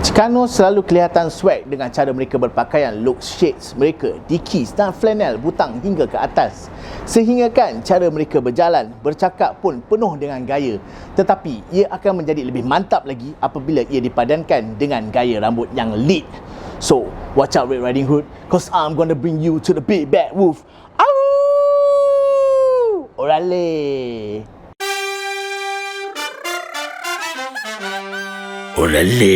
Chicano selalu kelihatan swag dengan cara mereka berpakaian Locs shades mereka, dikis dan flanel butang hingga ke atas. Sehingga kan cara mereka berjalan, bercakap pun penuh dengan gaya. Tetapi ia akan menjadi lebih mantap lagi apabila ia dipadankan dengan gaya rambut yang lit. So, watch out Red Riding Hood, cause I'm gonna bring you to the big bad wolf. Au! Orale! Orale!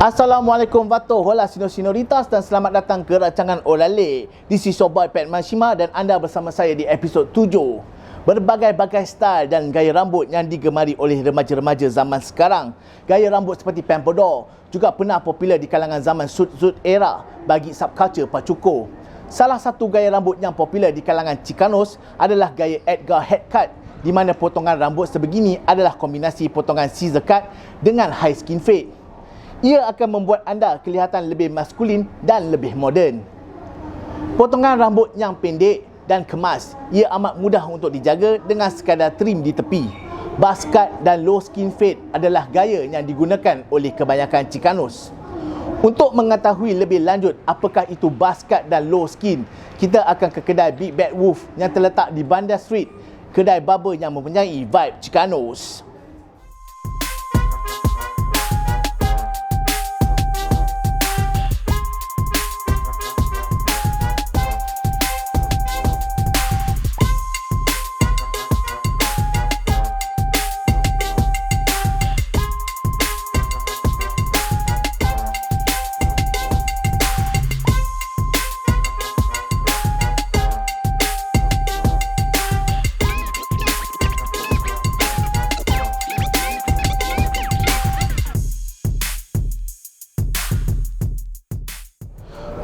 Assalamualaikum Vato, hola sinoritas dan selamat datang ke rancangan Orale. This is your boy Pat MaChima dan anda bersama saya di episod 7. Berbagai-bagai style dan gaya rambut yang digemari oleh remaja-remaja zaman sekarang. Gaya rambut seperti pompadour juga pernah popular di kalangan zaman suit era bagi subculture pacuko. Salah satu gaya rambut yang popular di kalangan Chicanos adalah gaya Edgar head cut, di mana potongan rambut sebegini adalah kombinasi potongan scissor cut dengan high skin fade. Ia akan membuat anda kelihatan lebih maskulin dan lebih moden. Potongan rambut yang pendek dan kemas, ia amat mudah untuk dijaga dengan sekadar trim di tepi. Buzz cut dan low skin fade adalah gaya yang digunakan oleh kebanyakan Chicanos. Untuk mengetahui lebih lanjut apakah itu buzz cut dan low skin, kita akan ke kedai Big Bad Wolf yang terletak di Bandar Street, kedai barber yang mempunyai vibe Chicanos.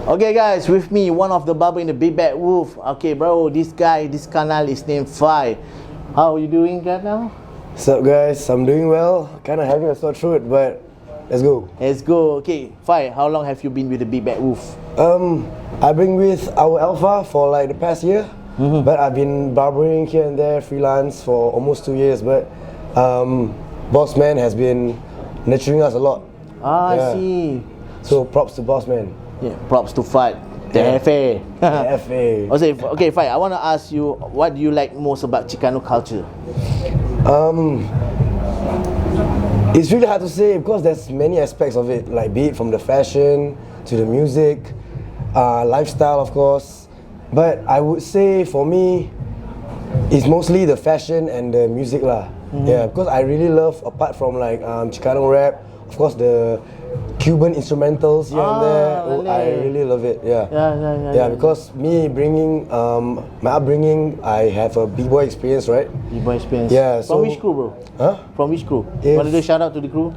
Okay guys, with me, one of the barber in the Big Bad Wolf. Okay bro, this canal is named Fai. How are you doing right now? What's up guys, I'm doing well. Kind of having a sore throat, but let's go. Let's go. Okay, Fai, how long have you been with the Big Bad Wolf? I've been with our Alpha for like the past year. But I've been barbering here and there, freelance for almost 2 years. But Boss Man has been nurturing us a lot. I see. So props to Boss Man. Yeah, props to Fai, the FA. The FA. Okay, Fai, I want to ask you, what do you like most about Chicano culture? It's really hard to say because there's many aspects of it, like be it from the fashion to the music, lifestyle of course. But I would say for me, it's mostly the fashion and the music lah. Yeah, because I really love, apart from like Chicano rap, of course the Cuban instrumentals here and there. Really? I really love it. Yeah, because me bringing my upbringing, I have a b-boy experience, right? B-boy experience. Yeah. From which crew, bro? Huh? From which crew? Want to do shout out to the crew?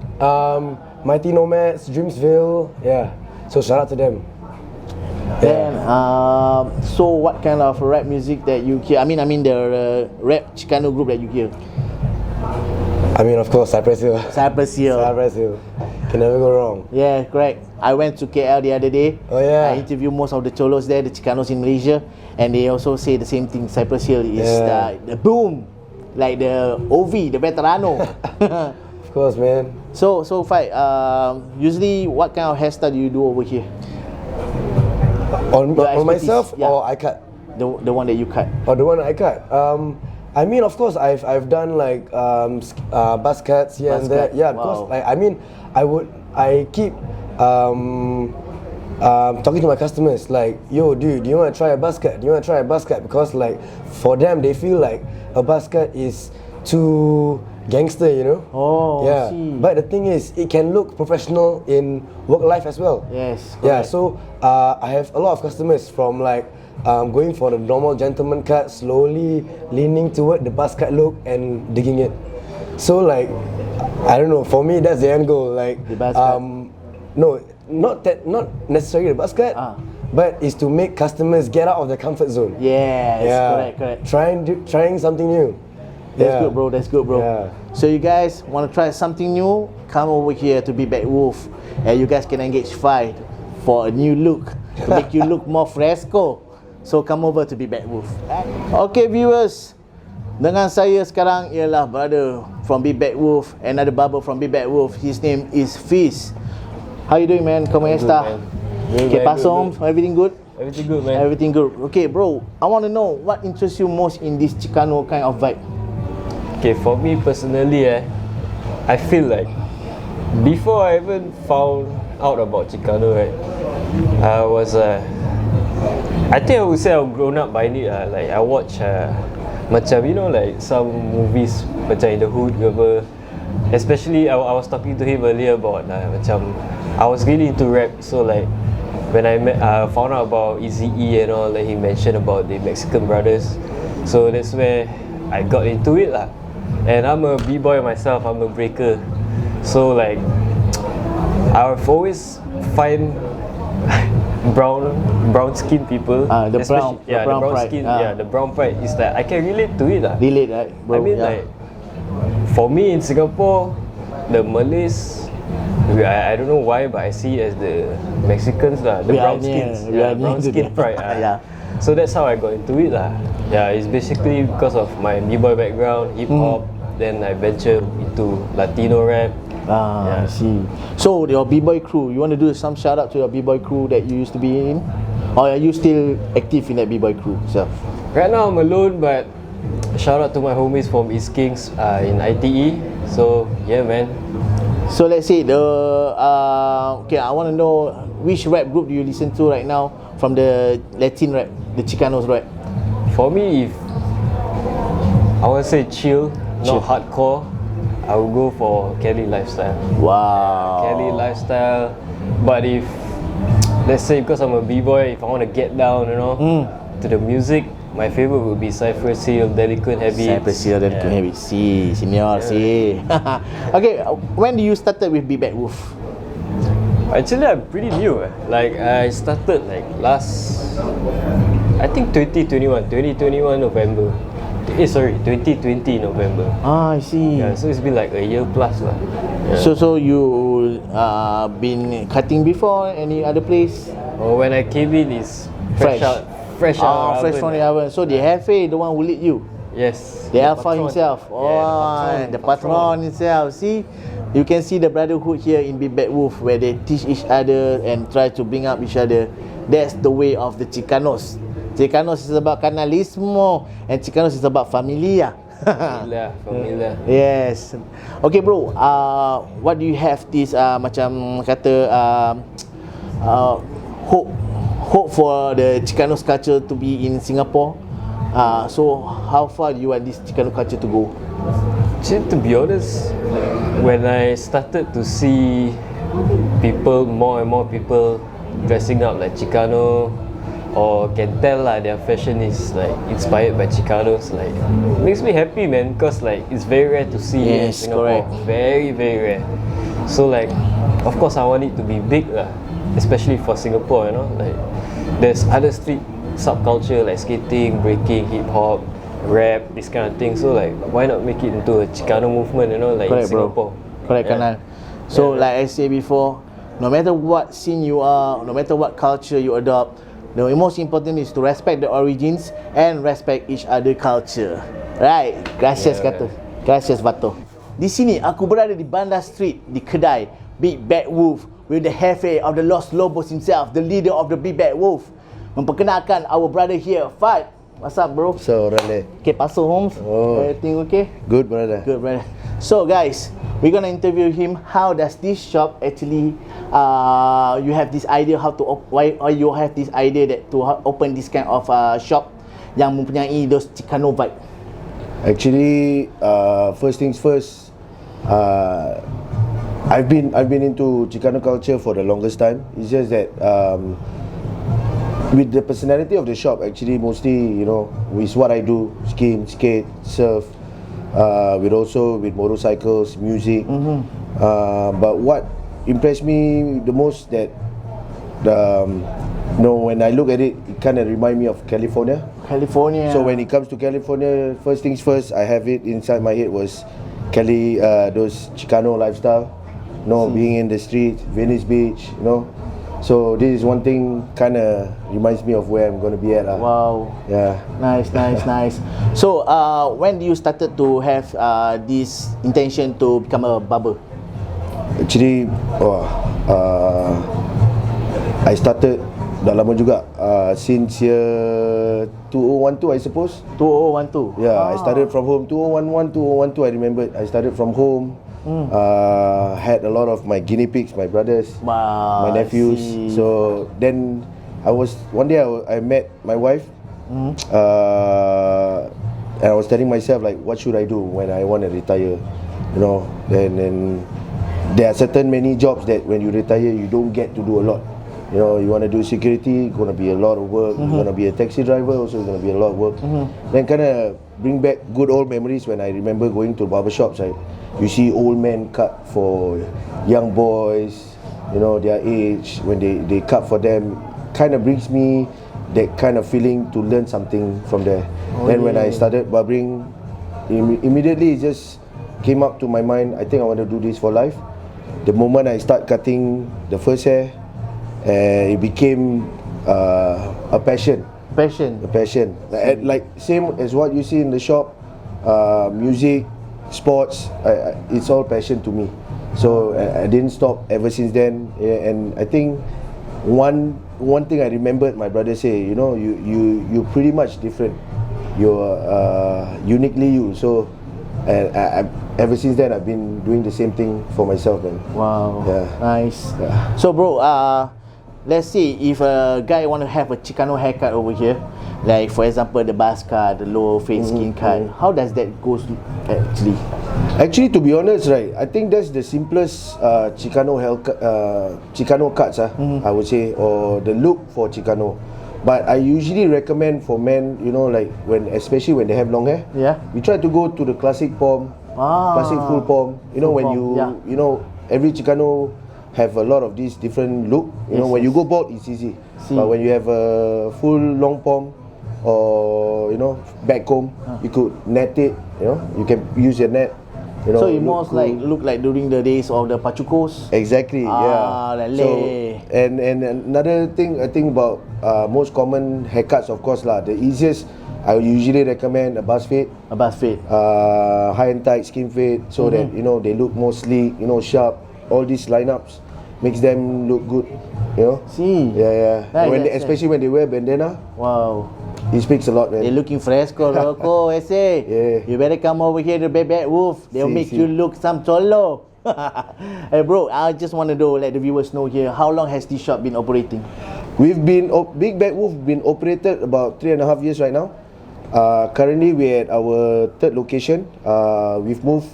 Mighty Nomads, Dreamsville. Yeah. So shout out to them. Then, so what kind of rap music that you hear? I mean the rap Chicano group that you hear. I mean, of course, Cypress Hill. Cypress Hill. Cypress Hill. Can never go wrong. Yeah, correct. I went to KL the other day. Oh yeah. I interviewed most of the cholos there, the Chicanos in Malaysia, and they also say the same thing. Cypress Hill is the boom, like the OV, the veterano. Of course, man. So Fai, usually what kind of hairstyle do you do over here? On myself, yeah. Or I cut? The one that you cut. Or the one I cut. I mean, of course, I've done like buzz cuts here and there. Yeah, because like I keep talking to my customers like, yo, dude, do you want to try a buzz cut? Do you want to try a buzz cut? Because like for them, they feel like a buzz cut is too gangster, you know. Oh, yeah. I see. But the thing is, it can look professional in work life as well. Yes. Correct. Yeah. So I have a lot of customers from like going for the normal gentleman cut, slowly leaning toward the buzz cut look and digging it. So like, I don't know. For me, that's the end goal. Like, the buzz cut. No, not necessarily the buzz cut, but is to make customers get out of their comfort zone. Yes. Yeah. Correct. Trying something new. That's good, bro. That's good, bro. Yeah. So you guys want to try something new? Come over here to Big Bad Wolf, and you guys can engage Fai for a new look to make you look more fresco. So come over to Big Bad Wolf. Okay, viewers. Dengan saya sekarang ialah brother from Big Bad Wolf, another barber from Big Bad Wolf. His name is Fiz. How you doing, man? ¿Cómo está? Okay, pasó? Everything good? Everything good, man. Everything good. Okay, bro, I want to know what interests you most in this Chicano kind of vibe. Okay, for me personally, I feel like before I even found out about Chicano, right, I think I would say I've grown up by it. Like I watch macam like some movies macam in the hood ke apa. Especially I was talking to him earlier about macam I was really into rap, so like when I found out about Eazy-E and all, like he mentioned about the Mexican brothers, so that's where I got into it lah. And I'm a b-boy myself, I'm a breaker, so like I've always find brown skin people, the brown pride. skin, the brown pride is that I can relate to it lah. Relate, right, bro? I mean, like for me in Singapore, the Malays, I don't know why, but I see as the Mexicans lah, the brown skins, brown skin pride. Yeah. So that's how I got into it lah. Yeah, it's basically because of my b-boy background, hip hop. Then I ventured into Latino rap. I see. So your b-boy crew, you want to do some shout out to your b-boy crew that you used to be in, or are you still active in that b-boy crew itself? Right now I'm alone, but shout out to my homies from East Kings in ITE. So yeah, man. So let's say okay, I want to know which rap group do you listen to right now from the Latin rap, the Chicanos rap? For me, if I want to say chill, not hardcore, I will go for Kelly Lifestyle. Wow. Kelly Lifestyle. But if, let's say because I'm a b-boy, if I want to get down, to the music, my favorite would be Cypress Hill, Delinquent Habits. Cypress Hill, Delinquent Habits. See, senior, see. Okay, when do you started with Big Bad Wolf? Actually, I'm pretty new. Like I started like I think 2021 November. 2020 November. I see. Yeah, so it's been like a year plus lah. Yeah. So you been cutting before any other place? Oh, when I came in, it's fresh out fresh from the oven. So the Hefe, the one who lead you? Yes. The Alpha himself. The patron himself. See, you can see the brotherhood here in Big Bad Wolf, where they teach each other and try to bring up each other. That's the way of the Chicanos. Chicanos is about canalismo, and Chicanos is about familia. Familia. Yes. Okay, bro. What do you have this macam kata hope for the Chicanos culture to be in Singapore? So how far do you want this Chicano culture to go? Actually, to be honest, when I started to see more and more people dressing up like Chicano, or can tell lah their fashion is like inspired by Chicanos, like makes me happy, man, because like it's very rare to see in Singapore. Correct. Very, very rare. So like, of course I want it to be big lah, especially for Singapore, like there's other street subculture like skating, breaking, hip hop, rap, this kind of thing. So like, why not make it into a Chicano movement, like correct, in Singapore? Bro. Correct, Kanal. So like I said before, no matter what scene you are, no matter what culture you adopt, the most important is to respect the origins and respect each other culture. Right? Gracias, kata. Gracias, Vato. Di sini aku berada di Bandar Street, di kedai Big Bad Wolf with the Hefe of the Los Lobos himself, the leader of the Big Bad Wolf. Memperkenalkan our brother here, Fat. What's up, bro? So, Orale. Okay, Pastor Holmes. Everything okay? Good, brother. Good, brother. So, guys, we're gonna interview him. How does this shop actually? You have this idea how to why you have this idea that to open this kind of shop yang mempunyai those Chicano vibe? Actually, first things first, I've been into Chicano culture for the longest time. It's just that with the personality of the shop, actually mostly, with what I do, skate, surf, with motorcycles, music. But what impressed me the most that when I look at it, it kind of remind me of California. So when it comes to California, first things first, I have it inside my head was those Chicano lifestyle, being in the street, Venice Beach, So this is one thing kind of reminds me of where I'm going to be at. Wow. Yeah. Nice. So, when you started to have this intention to become a barber? Actually, I started dah lama juga, since year 2012 I suppose. 2012? Yeah, I started from home. 2011, 2012 I remembered. I started from home. Had a lot of my guinea pigs, my brothers, Wow, my nephews. I see. So then one day I met my wife, and I was telling myself like, what should I do when I want to retire? You know, then there are many jobs that when you retire you don't get to do a lot. You know, you want to do security, gonna be a lot of work. You want to be a taxi driver, also gonna be a lot of work. Then kind of bring back good old memories when I remember going to barbershops. Right? You see old men cut for young boys, you know, their age. When they cut for them, kind of brings me that kind of feeling to learn something from there. Then when I started barbering, immediately it just came up to my mind, I think I want to do this for life. The moment I start cutting the first hair, it became a passion. A passion. Like same as what you see in the shop, music, sports, it's all passion to me. So I didn't stop ever since then. And I think one thing I remembered my brother say, you know, you pretty much different. You're uniquely you. So ever since then I've been doing the same thing for myself, man. Wow. Yeah. Nice. Yeah. So bro, let's say if a guy want to have a Chicano haircut over here, like for example the buzz cut, the low fade skin cut, how does that goes actually? Actually, to be honest, right, I think that's the simplest Chicano cuts, I would say, or the look for Chicano. But I usually recommend for men, you know, like especially when they have long hair, we try to go to the classic palm, classic full palm. You know, when you know, every Chicano have a lot of these different look. You know, when you go bald, it's easy. But when you have a full long palm or, you know, back comb, you could net it. You know, you can use your net. You know, so it most cool. Look like during the days of the Pachucos. Exactly. Yeah. So and another thing I think about most common haircuts, of course lah. The easiest, I usually recommend a buzz fade. A buzz fade. High and tight skin fade, so that you know they look more sleek, you know, sharp. All these lineups makes them look good, you know. Yeah. Nice, especially when they wear bandana. Wow. It speaks a lot, man. They're looking fresco, loco, ese. Yeah. You better come over here to Bad Wolf. They'll make you look some cholo. Hey bro, I just want to know, let the viewers know here, how long has this shop been operating? We've been Big Bad Wolf been operated about 3.5 years right now. Currently we're at our third location. We've moved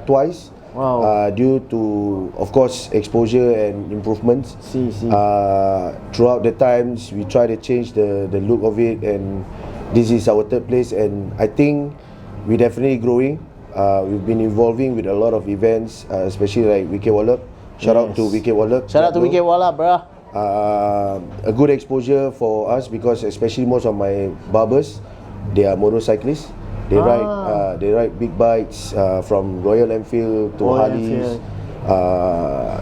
twice. Wow. Due to, of course, exposure and improvements. Throughout the times, we try to change the look of it, and this is our third place, and I think we're definitely growing. We've been evolving with a lot of events, especially like Wike Wallop. Shout out to Wike Wallop. Shout out to Wike Wallop, bro. A good exposure for us because especially most of my barbers, they are motorcyclists. They ride big bikes from Royal Enfield to Harleys.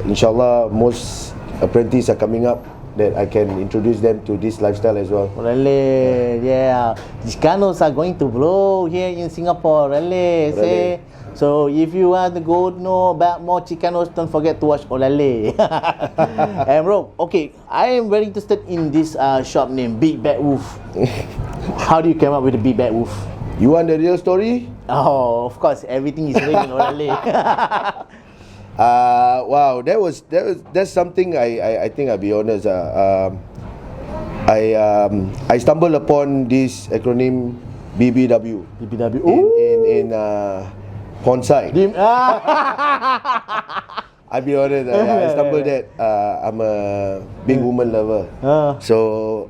Inshallah, most apprentices are coming up that I can introduce them to this lifestyle as well. Really? Yeah. Chicanos are going to blow here in Singapore. Really? Say. So if you want to go know about more Chicanos, don't forget to watch ORALE. And bro, okay, I am very interested in this shop name, Big Bad Wolf. How do you come up with the Big Bad Wolf? You want the real story? Oh, of course, everything is written in ORALE. Wow, that's something I think I'll be honest. I stumbled upon this acronym BBW. BBW. In Bonsai. I'll be honest. I stumbled that. I'm a big woman lover. So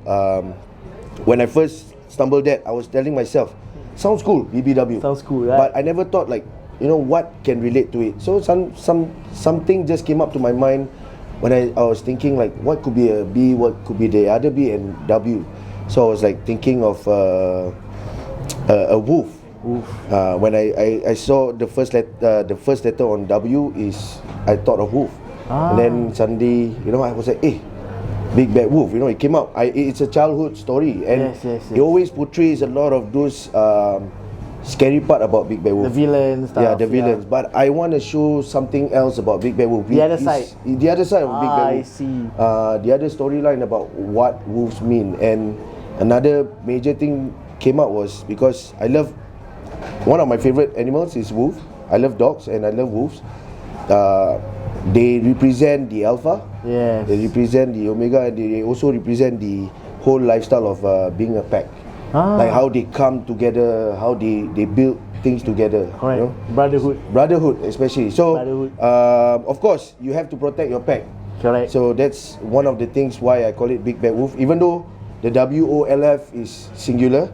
when I first stumbled that, I was telling myself, sounds cool, BBW. Sounds cool, right? But I never thought like, you know, what can relate to it. So something just came up to my mind when I was thinking like, what could be a B, what could be the other B and W. So I was like thinking of a wolf. When I saw the first letter on W is, I thought of wolf. And then suddenly, you know, I was like, hey, Big Bad Wolf. You know, it came out. It's a childhood story, and Yes. it always portrays a lot of those scary part about Big Bad Wolf. The villain stuff. Yeah, the villains. But I want to show something else about Big Bad Wolf. The other side. The other side of Big Bad I Wolf. see. The other storyline about what wolves mean. And another major thing came out was because I love, one of my favorite animals is wolf. I love dogs and I love wolves. They represent the alpha. Yes. They represent the omega, and they also represent the whole lifestyle of being a pack. Like how they come together, how they build things together. Correct. You know? Brotherhood especially. So Brotherhood. of course you have to protect your pack. Correct. So that's one of the things why I call it Big Bad Wolf. Even though the WOLF is singular,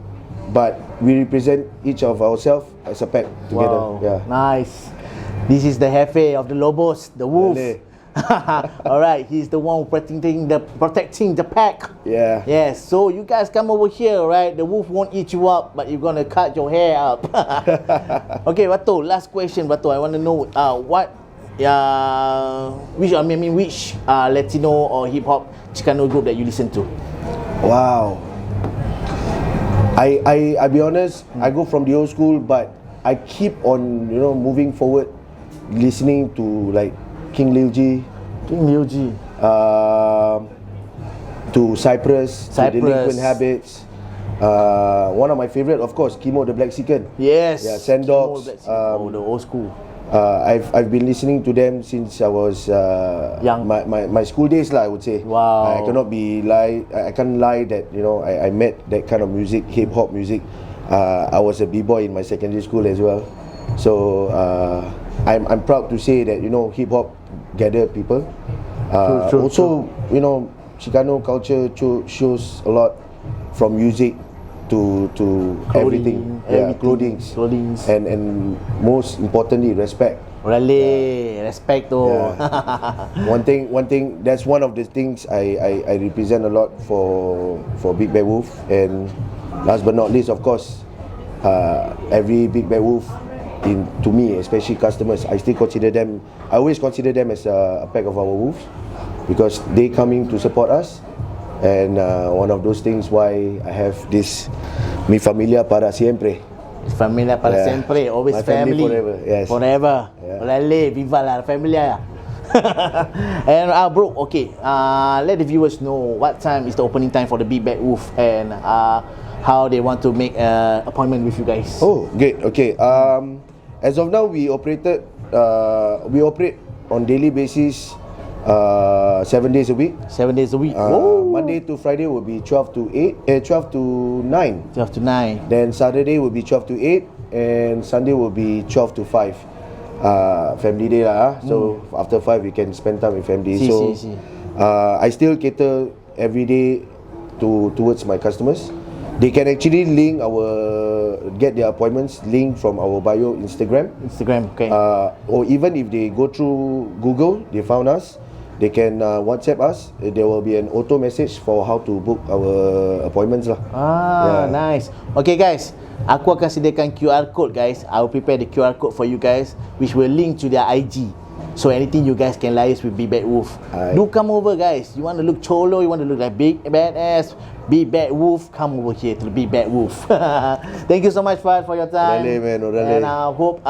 but we represent each of ourselves as a pack together. Wow. Yeah. Nice. This is the Jefe of the Lobos, the wolf. Really? Alright, he's the one protecting the pack. Yeah. Yes, so you guys come over here, right? The wolf won't eat you up, but you're gonna cut your hair up. Okay, Bato, last question, Bato. I want to know which Latino or hip hop Chicano group that you listen to? Wow. I be honest, I go from the old school, but I keep on, moving forward, listening to like King Lil G, to Cypress, to Delinquent Habits. One of my favorite, of course, Kimo the Black Chicken. Yes. Yeah, Sendogs. The old school. I've been listening to them since I was young. My school days lah, I would say. Wow. I can't lie that I met that kind of music, hip hop music. I was a b-boy in my secondary school as well. So I'm proud to say that hip hop gather people. Also, Chicano culture shows a lot from music to everything. Clothing. And most importantly, respect. ORALE, respect to. Yeah. One thing. That's one of the things I represent a lot for Big Bad Wolf. And last but not least, of course, every Big Bad Wolf, to me, especially customers, I always consider them as a pack of our wolves, because they coming to support us. And one of those things why I have this Mi Familia para Siempre. Familia para siempre, always My family forever, yes. Forever. Yeah. ORALE, viva la familia. And bro, okay, let the viewers know what time is the opening time for the Big Bad Wolf, and how they want to make an appointment with you guys. Oh, great. Okay. As of now, we operate on daily basis, 7 days a week. 7 days a week. Monday to Friday will be 12 to 9. 12 to 9. Then Saturday will be 12 to 8, and Sunday will be 12 to 5. Family day lah. So after 5 we can spend time with family. See. I still cater every day towards my customers. They can actually get their appointments linked from our bio Instagram, okay. or even if they go through Google, they found us, they can WhatsApp us. There will be an auto message for how to book our appointments lah. Nice. Okay guys, aku akan sediakan QR code guys. I will prepare the QR code for you guys, which will link to their IG. So anything you guys can liaise with Big Bad Wolf. Do come over guys. You want to look cholo, you want to look like big badass Big Bad Wolf, come over here to the Big Bad Wolf. Thank you so much Fad for your time. ORALE, man, ORALE. And I hope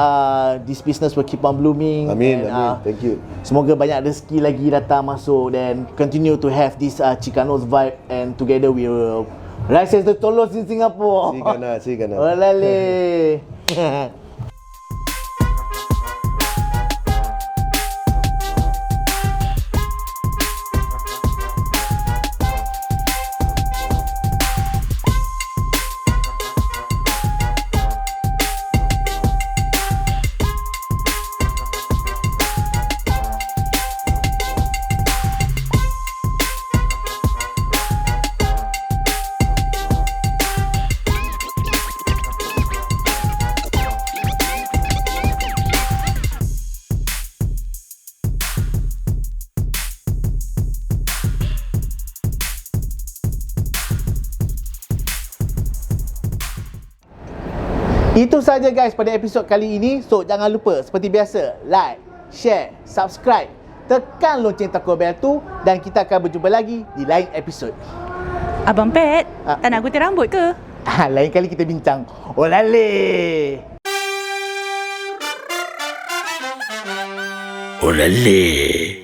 this business will keep on blooming. Amin, and, thank you. Semoga banyak rezeki lagi datang masuk, dan continue to have this Chicano's vibe, and together we will rise as the Tolos in Singapore. Sigana. ORALE. Itu saja guys pada episod kali ini. So jangan lupa seperti biasa, like, share, subscribe tekan lonceng takut bel tu dan kita akan berjumpa lagi di lain episod. Abang Pat, tak nak gunting rambut ke? Lain kali kita bincang. Orale. Orale.